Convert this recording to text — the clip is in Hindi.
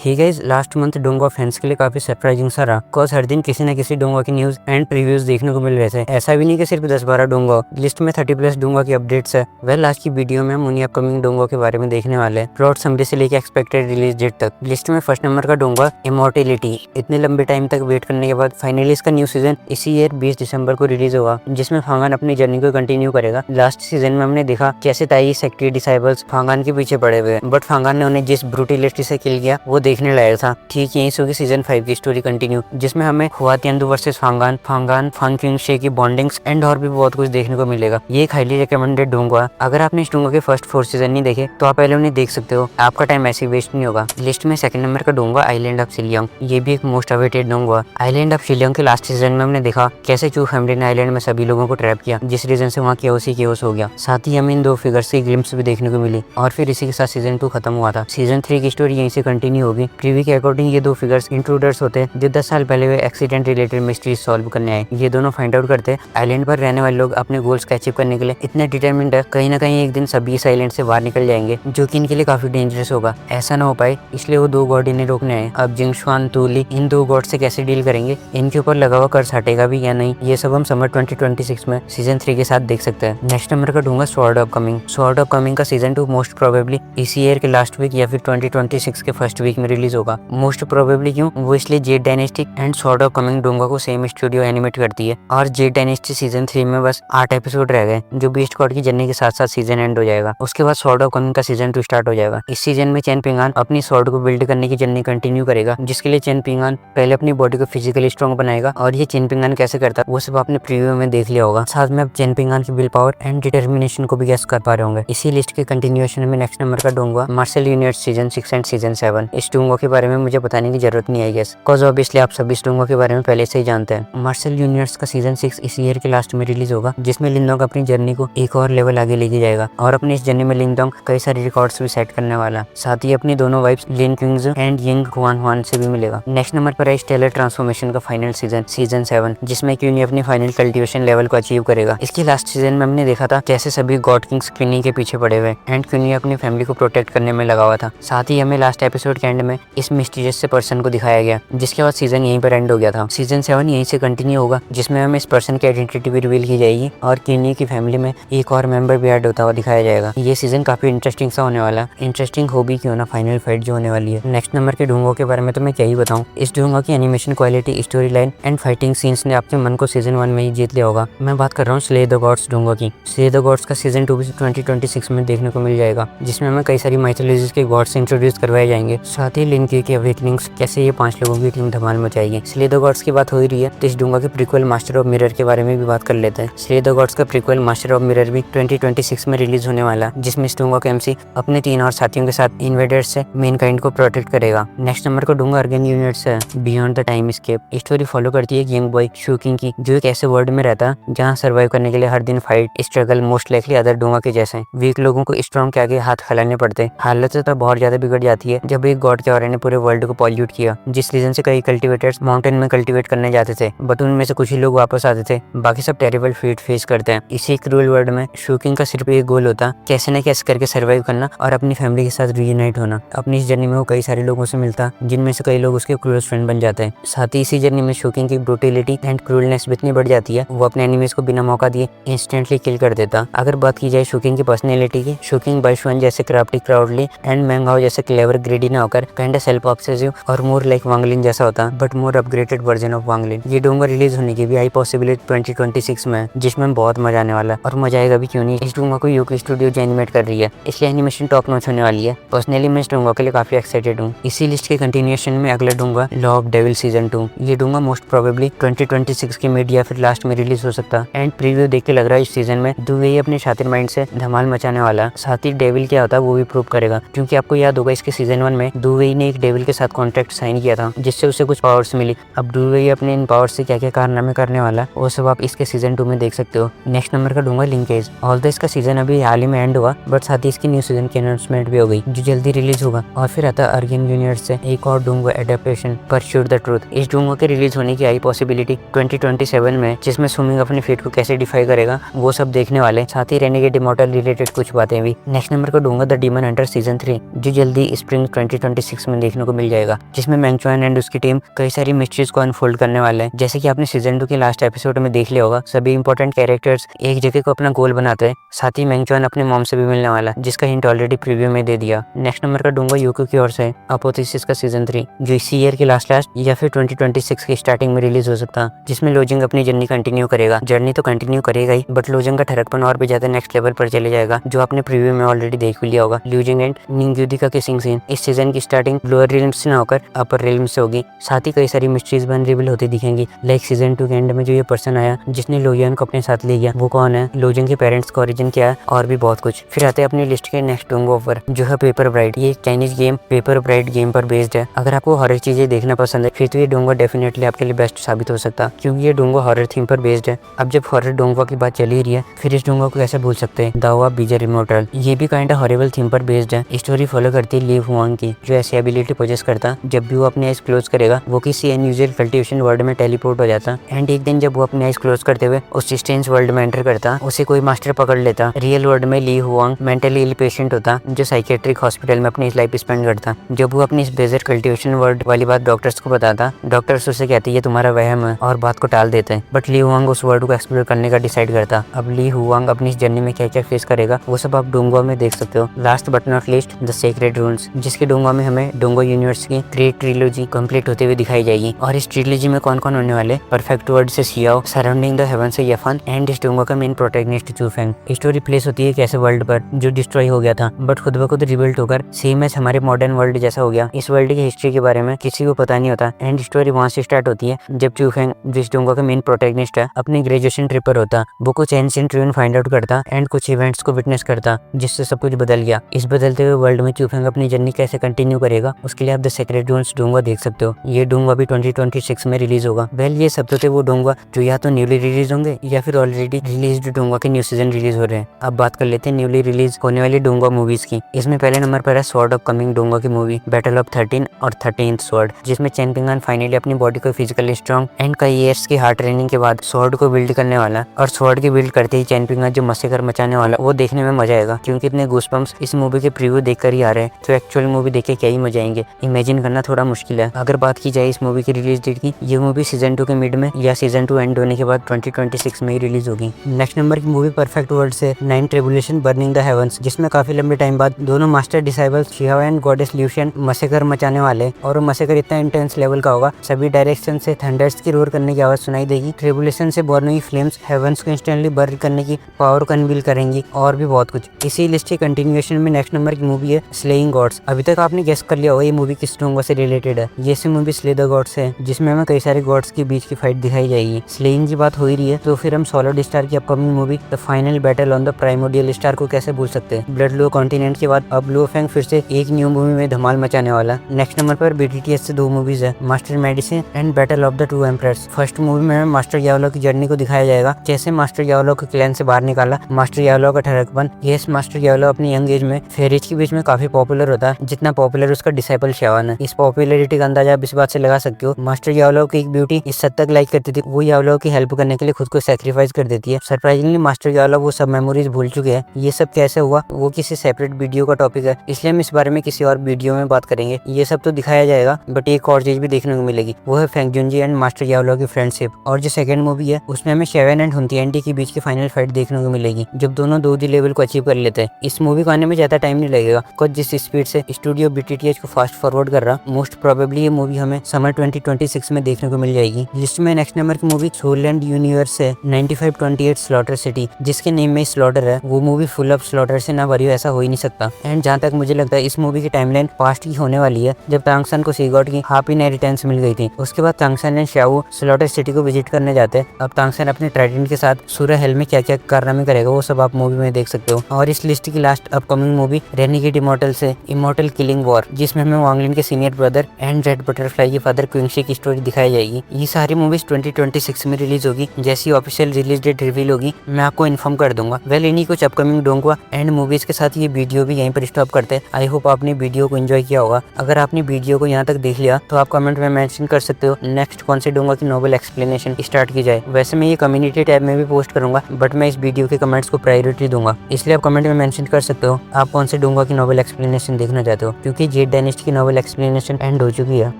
ठीक है, लास्ट मंथ डोंगा फैंस के लिए काफी सरप्राइजिंग सा रहा, बिकॉज हर दिन किसी न किसी डोंगा की न्यूज एंड प्रीव्यूज देखने को मिल रहे थे। ऐसा भी नहीं कि सिर्फ 10-12 डोंगा, लिस्ट में 30+ डोंगा की अपडेट्स है। वेल, आज की वीडियो में हम उन्हीं अपकमिंग डोंगा के बारे में देखने वाले हैं, प्लॉट समरी से लेकर एक्सपेक्टेड रिलीज डेट तक। लिस्ट में फर्स्ट नंबर का डोंगा इमॉर्टेलिटी। इतने लंबे टाइम तक वेट करने के बाद फाइनली इसका न्यू सीजन इसी ईयर 20 दिसंबर को रिलीज होगा, जिसमें फांगान अपनी जर्नी को कंटिन्यू करेगा। लास्ट सीजन में हमने देखा कैसे ताई सेक्टी डिसाइबल्स फांगान के पीछे पड़े हुए, बट फांगान ने उन्हें जिस ब्रूटिलिटी से किल किया वो देखने लायक था। ठीक यहीं से होगी सीजन 5 की स्टोरी कंटिन्यू, जिसमें हमें हुआ तियांदु वर्सेस फांगान, फांग क्विंगशे की बॉन्डिंग्स एंड और भी बहुत कुछ देखने को मिलेगा। ये एक हाईली रिकमेंडेड डोंगा। अगर आपने इस डोंगा के फर्स्ट 4 सीजन नहीं देखे तो आप पहले उन्हें देख सकते हो, आपका टाइम ऐसे वेस्ट नहीं होगा। लिस्ट में सेकंड नंबर का डोंगा आइलैंड ऑफ शिलियांग। ये भी एक मोस्ट अवेटेड डोंगा। आइलैंड ऑफ शिलियांग के लास्ट सीजन में हमने देखा कैसे चू फैमिली ने आइलैंड में सभी लोगों को ट्रैप किया, जिस रीजन से वहाँ केओस हो गया। साथ ही हमें इन 2 फिगर्स की ग्लिम्स भी देखने को मिली, और फिर इसी के साथ सीजन 2 खत्म हुआ था। सीजन 3 की स्टोरी यहीं से कंटिन्यू होगी। प्रीव्यू के अकॉर्डिंग ये 2 फिगर्स इंट्रूडर्स होते हैं जो 10 साल पहले हुए एक्सीडेंट रिलेटेड मिस्ट्रीज सॉल्व करने आए। ये दोनों फाइंड आउट करते हैं आइलैंड पर रहने वाले लोग अपने गोल्स को अचीव करने के लिए इतने डिटरमिन्ड है, कहीं ना कहीं एक दिन सभी इस आइलैंड से बाहर निकल जाएंगे, जो कि इनके लिए काफी डेंजरस होगा। ऐसा ना हो पाए इसलिए वो 2 गॉड इन्हें रोकने आए। अब जिंगशुआन, तुली इन 2 गॉड से कैसे डील करेंगे, इनके ऊपर लगा हुआ कर्ज हटेगा भी या नहीं, ये सब हम समर 2026 में सीजन 3 के साथ देख सकते हैं। नेक्स्ट नंबर का डूंगा Sword of Coming. Sword of Coming का सीजन 2 मोस्ट प्रोबेबली इसी ईयर के लास्ट वीक या फिर 2026 के फर्स्ट वीक में रिलीज होगा। मोस्ट प्रोबेबली क्यों, वो इसलिए Jade Dynasty and Sword of Coming डोंगा को सेम स्टूडियो एनिमेट करती है, और जेड डायनेस्टी सीजन 3 में बस 8 एपिसोड रह गए, जो बीस्ट गॉड की जर्नी के साथ साथ सीजन एंड हो जाएगा। उसके बाद स्वॉर्ड ऑफ कमिंग का सीजन 2 स्टार्ट हो जाएगा। इस सीजन में चेन पिंगान अपनी स्वॉर्ड को बिल्ड करने की जर्नी कंटिन्यू करेगा, जिसके लिए चेन पिंगान पहले अपनी बॉडी को फिजिकली स्ट्रॉन्ग बनाएगा, और ये चेन पिंगान कैसे करता है वो सब आपने प्रीव्यू में देख लिया होगा। साथ में आप चेन पिंगान की विल पावर एंड डिटर्मिनेशन को भी गेस कर पा रहे होंगे। इसी लिस्ट के कंटिन्यूएशन में नेक्स्ट नंबर का donghua martial universe season 6 and season 7। इस डोंगा के बारे में मुझे बताने की जरूरत नहीं आई गेस, बिकॉज ऑब्वियसली आप सभी इस डोंगा के बारे में पहले से ही जानते हैं। मार्शल यूनिवर्स का सीजन 6 इस ईयर के लास्ट में रिलीज होगा, जिसमें लिनडोंग अपनी जर्नी को एक और लेवल आगे लेके जाएगा, और अपनी इस जर्नी में लिनडोंग कई सारे रिकॉर्ड्स भी सेट करने वाला। साथ ही अपनी दोनों वाइफ्स लिन क्विंग्स एंड यिंग हुआन से भी मिलेगा। नेक्स्ट नंबर पर है स्टेलर ट्रांसफॉर्मेशन का फाइनल सीजन 7, जिसमें क्यूनी अपनी फाइनल कल्टिवेशन लेवल को अचीव करेगा। इसके लास्ट सीजन में हमने देखा था कैसे सभी गॉड किंग्स क्वीनी के पीछे पड़े हुए एंड क्वीनी अपनी फैमिली को प्रोटेक्ट करने में लगा हुआ था। साथ ही हमें लास्ट एपिसोड के एंड में इस मिस्टीरियस से पर्सन को दिखाया गया, जिसके बाद सीजन यहीं पर एंड हो गया था। सीजन 7 यहीं से कंटिन्यू होगा, जिसमें हमें इस पर्सन की आइडेंटिटी भी रिवील की जाएगी, और क्वीनी की फैमिली में एक और मेंबर भी ऐड होता हुआ दिखाया जाएगा। ये सीजन काफी इंटरेस्टिंग सा होने वाला है। इंटरेस्टिंग हो भी क्यों ना, फाइनल फाइट जो होने वाली है। नेक्स्ट नंबर के डोंगों के बारे में तो मैं क्या ही बताऊं। इस डोंगा की animation quality, story line and fighting scenes ने आपके मन को सीजन 1 में ही जीत लिया होगा। मैं बात कर रहा हूँ स्ले द गॉड्स डोंगा की। स्ले द गॉड्स का सीजन 2 भी 2026 में देखने को मिल जाएगा, जिसमें हमें कई सारी माइथोलॉजीज के गॉड्स इंट्रोड्यूस करवाए जाएंगे। साथ ही लिनकी की अवेकनिंग्स, कैसे ये 5 लोगों की टीम धमाल मचाएगी। स्ले द गॉड्स की बात हो ही रही है तो इस डोंगा के प्रीक्वल मास्टर ऑफ मिरर के बारे में भी बात कर लेते हैं। स्ले द गॉड्स का प्रीक्वल मास्टर ऑफ मिरर भी 2026 में रिलीज होने वाला, जिसमें इस डोंगा का एमसी अपने 3 और साथियों के साथ इन्वेडर्स से मेनकाइंड को प्रोटेक्ट करेगा। नेक्स्ट नंबर का डोंगा अर्गेन यूनिट्स है beyond the time escape. Story follow करती है एक यंग बॉय शूकिंग की, जो एक ऐसे वर्ल्ड में रहता है जहाँ सर्वाइव करने के लिए हर दिन fight struggle most likely other डोंगा के जैसे वीक लोगों को स्ट्रॉन्ग के आगे हाथ फैलाने पड़ते। हालत तो बहुत ज्यादा बिगड़ जाती है जब एक गॉड के औरे ने पूरे वर्ल्ड को पॉल्यूट किया, जिस रीजन से कई कल्टिवेटर्स माउंटेन में कल्टिवेट करने जाते थे, बट उनमें से कुछ ही लोग वापस आते थे, बाकी सब टेरिबल फेट फेस करते हैं। इसी क्रूअल वर्ल्ड में शूकिंग का सिर्फ एक गोल होता, कैसे न कैसे करके सर्वाइव करना और अपनी फैमिली के साथ रीयूनाइट होना। अपनी इस जर्नी में वो कई सारे लोगों से मिलता, जिनमें से कई लोग उसके क्लोज फ्रेंड बन जाते हैं। साथ ही इसी जर्नी में शूकिंग की ब्रूटिलिटी एंड क्रूरनेस भी इतनी बढ़ जाती है, वो अपने एनिमीज को बिना मौका दिए इंस्टेंटली किल कर देता। अगर बात की जाए शूकिंग की पर्सनैलिटी की, शूकिंग बाइशुआन जैसे क्राफ्टी क्राउडली एंड मैंगहाओ जैसे क्लेवर ग्रेडी ना होकर काइंड ऑफ सेल्फ ऑब्सेसिव और मोर लाइक वांगलिन जैसा होता, but more upgraded version of Wanglin. ये डोंगा रिलीज होने की भी हाई पॉसिबिलिटी 2026 में, जिसमें बहुत मजा आने वाला है, और मजा आएगा भी क्यों नहीं। इस डोंगा को यूके स्टूडियो जो एनिमेट कर रही है, इसलिए एनिमेशन टॉप नॉच होने वाली है। पर्सनली मैं इस डोंगा के लिए काफी एक्साइटेड हूँ। इसी लिस्ट के कंटिन्यूएशन में अगला डोंगा लॉ ऑफ डेविल सीजन 2। ये डोंगा मोस्ट प्रोबेबली 2026 की मिड या फिर लास्ट में रिलीज हो सकता है, एंड प्रीव्यू देख के लग रहा है इस सीजन में दुवे अपने शातिर माइंड से धमाल मचाने वाला। साथ ही डेविल क्या होता है वो भी प्रूव करेगा, क्योंकि आपको याद होगा इसके सीजन 1 में दुवे ने एक डेविल के साथ कॉन्ट्रैक्ट साइन किया था, जिससे उसे कुछ पावर्स मिली। अब दुवे अपने इन पावर्स से क्या क्या कारनामे करने वाला वो सब आप इसके सीजन 2 में देख सकते हो। नेक्स्ट नंबर का डोंगा लिंकेज। ऑल्दो इसका सीजन अभी हाल ही में एंड हुआ, बट साथ ही इसकी न्यू सीजन की अनाउंसमेंट भी हो गई, जो जल्दी रिलीज होगा। और फिर आता अर्गेन यूनिवर्स से एक और डोंगा एडेप्टेशन परस्यूट द ट्रूथ। इस डोंगा के रिलीज होने की हाई पॉसिबिलिटी 2027 में, जिसमें स्विमिंग अपने फेट को कैसे डिफाई करेगा वो सब देखने वाले, साथ ही रेनेगेड इमॉर्टल रिलेटेड कुछ बातें भी। नेक्स्ट नंबर का डोंगा द डीमन हंटर सीजन 3, जो जल्दी स्प्रिंग 2026 2026 में देखने को मिल जाएगा, जिसमें मैंगचुआन एंड उसकी टीम कई सारी मिस्ट्रीज को अनफोल्ड करने वाले हैं। जैसे कि आपने सीजन 2 के लास्ट एपिसोड में देख लिया होगा, सभी इंपॉर्टेंट कैरेक्टर्स एक जगह को अपना गोल बनाते हैं। साथ ही मैंगचुआन अपने मॉम से भी मिलने वाला, जिसका हिंट ऑलरेडी प्रीव्यू में दे दिया। नेक्स्ट नंबर का डोंगा यूको की ओर से अपोथेसिस का सीजन 3, जो इसी ईयर के लास्ट या फिर 2026 की स्टार्टिंग में रिलीज हो सकता, जिसमें लोजिंग अपनी जर्नी कंटिन्यू करेगा। जर्नी तो कंटिन्यू करेगा ही, बट लोजिंग का ठरकपन और भी ज्यादा नेक्स्ट लेवल पर चले जाएगा, जो आपने प्रीव्यू में ऑलरेडी देख लिया होगा। लोजिंग एंड निंग्यूदी का किसिंग सीन इस सीजन की स्टार्टिंग लोअर रिल्म्स से ना होकर अपर रिल्म्स से होगी। साथ ही कई सारी मिस्ट्रीज बन रिवील होती दिखेंगी, लाइक सीजन 2 के एंड में जो ये पर्सन आया जिसने लोजियन को अपने साथ ले गया, वो कौन है, लोजिंग के पेरेंट्स का ओरिजिन क्या है, और भी बहुत कुछ। फिर आते हैं अपनी लिस्ट के नेक्स्ट डोंगो पर, जो है पेपर ब्राइड। ये Chinese game paper bride game पर बेस्ड है। अगर आपको हॉरर चीजें देखना पसंद है फिर तो ये डोंगा डेफिनेटली आपके लिए बेस्ट साबित हो सकता, क्योंकि ये डोंगा हॉरर थीम पर बेस्ड है। अब जब हॉरर डोंगा की बात चली रही है, फिर इस डोंगा को कैसे भूल सकते हैं, दावा बीजर इमोर्टल। ये भी काइंड ऑफ हॉरिबल थीम पर बेस्ड है। स्टोरी फॉलो करती है ली हुआंग की, जो ऐसी एबिलिटी पोजेस करता, जब भी वो अपने आइज क्लोज करेगा वो किसी अनयूजुअल कल्टिवेशन वर्ल्ड में टेलीपोर्ट हो जाता, एंड एक दिन जब वो अपने आइज क्लोज करते हुए उस स्ट्रेंज वर्ल्ड में एंटर करता, उसे कोई मास्टर पकड़ लेता। रियल वर्ल्ड में ली हुआंग मेंटली इल पेशेंट होता, जो साइकेट्रिक हॉस्पिटल में अपनी लाइफ स्पेंड करता। जब वो अपनी इस बेजर कल्टिवेशन वर्ल्ड वाली बात डॉक्टर्स को बताता, डॉक्टर्स उसे कहते ये तुम्हारा वहम है और बात को टाल देते हैं। बट ली हुआंग उस वर्ल्ड को एक्सप्लोर करने का डिसाइड करता। अब ली हुआंग अपनी इस जर्नी में क्या क्या फेस करेगा वो सब आप डोंगा में देख सकते हो। Last but not least the sacred रून्स, जिसके डोंगा में हमें डोंगा यूनिवर्स की ग्रेट ट्रिलोजी कंप्लीट होते हुए दिखाई जाएगी। और इस ट्रिलोजी में कौन कौन होने वाले, परफेक्ट वर्ड से सियाओ, सराउंडिंग द हेवन से यफन, एंड इस डोंगा का मेन प्रोटैगनिस्ट चूफेंग। स्टोरी प्लेस होती है एक ऐसे वर्ल्ड पर जो डिस्ट्रॉय हो गया था, बट खुद ब खुद रिबिल्ट होकर सेम एज हमारे मॉडर्न वर्ल्ड जैसा हो गया। इस वर्ल्ड की हिस्ट्री के बारे में किसी को पता नहीं होता, एंड स्टोरी वहां से स्टार्ट होती है जब चूफेंग, जो इस डोंगा का मेन प्रोटैगनिस्ट है, अपनी ग्रेजुएशन ट्रिप पर होता। वो कुछ एंशिएंट रूइन फाइंड आउट करता एंड कुछ इवेंट्स को विटनेस करता, जिससे सब कुछ बदल गया। इस बदलते हुए वर्ल्ड में चूफेंग अपनी जर्नी कैसे कंटिन्यू करेगा उसके लिए आप द सेक्रेड रून्स डोंगा देख सकते हो। ये डोंगा भी 2026 में रिलीज होगा। वेल ये सब तो थे वो डोंगा जो या तो न्यूली रिलीज होंगे या फिर ऑलरेडी रिलीज डोंगा के न्यू सीजन रिलीज हो रहे हैं। अब बात कर लेते हैं न्यूली रिलीज होने वाली डोंगा मूवीज की। इसमें पहले नंबर पर है स्वॉर्ड ऑफ कमिंग डोंगा की मूवी बैटल ऑफ 13 और 13th स्वॉर्ड, जिसमें चेन पिंगान फाइनली अपनी बॉडी को फिजिकली स्ट्रॉन्ग एंड कई ईयर्स की हार्ड ट्रेनिंग के बाद स्वॉर्ड को बिल्ड करने वाला। और स्वॉर्ड की बिल्ड करते ही चेन पिंगान जो मस्सेकर मचाने वाला, वो देखने में मजा आएगा, क्योंकि इतने गूसबम्स इस मूवी के प्रीव्यू देखकर ही आ रहे हैं, तो एक्चुअल मूवी देख के क्या ही मजा आएंगे, इमेजिन करना थोड़ा मुश्किल है। अगर बात की जाए इस मूवी की रिलीज डेट की, ये मूवी सीजन 2 के मिड में या सीजन 2 एंड होने के बाद 2026 में ही रिलीज होगी। नेक्स्ट नंबर की मूवी परफेक्ट वर्ल्ड से 9 ट्रिबुलेशन बर्निंग द हेवंस, जिसमें काफी लंबे टाइम बाद दोनों master disciples शिहाओ and goddess ल्यूशियन massacre मचाने वाले, और वो मसेकर इतना इंटेंस लेवल का होगा सभी डायरेक्शन से थंडर्स की रोर करने की आवाज सुनाई देगी। ट्रिबुलेशन से बॉर्न हुई फ्लेम्स हेवंस को इंस्टेंटली बर्न करने की पावर को अनवील करेंगी, और भी बहुत कुछ। इसी लिस्ट के कंटिन्यूएशन में नेक्स्ट नंबर की मूवी है स्लेइंग गॉड्स। अभी तक आपने गेस कर लिया होगा ये मूवी किस डोंगा से रिलेटेड है। ये सी मूवी स्ले द गॉड्स है, जिसमें हमें कई सारे गॉड्स के बीच की फाइट दिखाई जाएगी। स्लेइंग की बात हो ही रही है तो फिर हम सॉलिड स्टार की upcoming movie the final battle on the primordial star को कैसे भूल सकते हैं। ब्लड लो कॉन्टिनेंट के बाद अब लो फैंग फिर से एक न्यू मूवी में धमाल मचाने वाला। नेक्स्ट नंबर पर BTTS से 2 मूवीज है, master medicine and battle of the 2 emperors. First movie में मास्टर यावलो की जर्नी को दिखाया जाएगा, जैसे मास्टर यावलो को क्लैन से बाहर निकाला, मास्टर यावलो का ठरकपन। यस, मास्टर यावलो अपनी यंग एज में फेरिज के बीच में काफी पॉपुलर होता है, जितना पॉपुलर उसका डिसाइपल शावान है। इस पॉपुलैरिटी का अंदाजा आप इस बात से लगा सकते हो, मास्टर यावलो की एक ब्यूटी इस हद तक लाइक करती थी, वो यावलो की हेल्प करने के लिए खुद को सैक्रिफाइस कर देती है। सरप्राइजिंगली मास्टर यावलो वो सब मेमोरीज भूल चुके हैं। ये सब कैसे हुआ वो किसी सेपरेट वीडियो का टॉपिक है, इसलिए हम इस बारे में किसी और वीडियो में बात करेंगे। ये सब तो दिखाया जाएगा, बट एक और चीज भी देखने को मिलेगी, वो है फेंग जुनजी एंड मास्टर यावलो की फ्रेंडशिप। और जो सेकंड मूवी है उसमें हमें शेवन एंड हुनतिएंटी के बीच की फाइनल फाइट देखने को मिलेगी, जब दोनों 2D लेवल को अचीव कर लेते हैं। इस मूवी को आने में ज्यादा टाइम नहीं लगेगा, कुछ जिस स्पीड से स्टूडियो BTTH को फास्ट फॉरवर्ड कर रहा, मोस्ट प्रोबेबली ये मूवी हमें समर 2026 में देखने को मिल जाएगी। लिस्ट में नेक्स्ट नंबर की मूवी सोलैंड यूनिवर्स है 9528 स्लॉटर सिटी, जिसके नेम में स्लॉटर है। वो मूवी फुल ऑफ स्लॉटर से ना भरी हो ऐसा हो ही नहीं सकता। एंड जहाँ तक मुझे लगता है इस मूवी की टाइमलाइन पास्ट की होने वाली है, जब तांगसन को सीगॉट की हाफ इनहेरिटेंस मिल गई थी। उसके बाद तांगसन एंड शाओ स्लॉटर सिटी को विजिट करने जाते हैं। अब तांगसन अपने ट्राइडेंट के साथ सूर्य हेल में क्या क्या कारनामे करेगा वो सब आप मूवी में देख सकते हो। और इस लिस्ट की लास्ट अपकमिंग मूवी रेनिगेट इमॉर्टल से इमॉर्टल किलिंग वॉर, जिसमें हमें वांगलिन के senior brother and red butterfly के फादर क्विंगशी की स्टोरी दिखाई जाएगी। ये सारी मूवीज 2026 में रिलीज होगी। जैसी ऑफिशियल रिलीज डेट रिवील होगी मैं आपको इन्फॉर्म कर दूंगा। वेल इन्हीं कुछ अपकमिंग डोंगा एंड मूवीज के साथ ये वीडियो भी यहीं पर स्टॉप करते हैं। आई होप आपने वीडियो को एंजॉय किया होगा। अगर आपने वीडियो को यहाँ तक देख लिया तो आप कमेंट में मेंशन कर सकते हो नेक्स्ट कौन से डोंगा की नोबल एक्सप्लेनेशन स्टार्ट की जाए। वैसे मैं ये कम्युनिटी टैब में भी पोस्ट करूंगा, बट मैं इस वीडियो के कमेंट्स को प्रायोरिटी दूंगा, इसलिए आप कमेंट में मेंशन कर सकते हो आप कौन से डोंगा की नोबल एक्सप्लेनेशन देखना चाहते हो, क्योंकि जेड डायनेस्टी की नॉवल एक्सप्लेनेशन एंड हो चुकी है।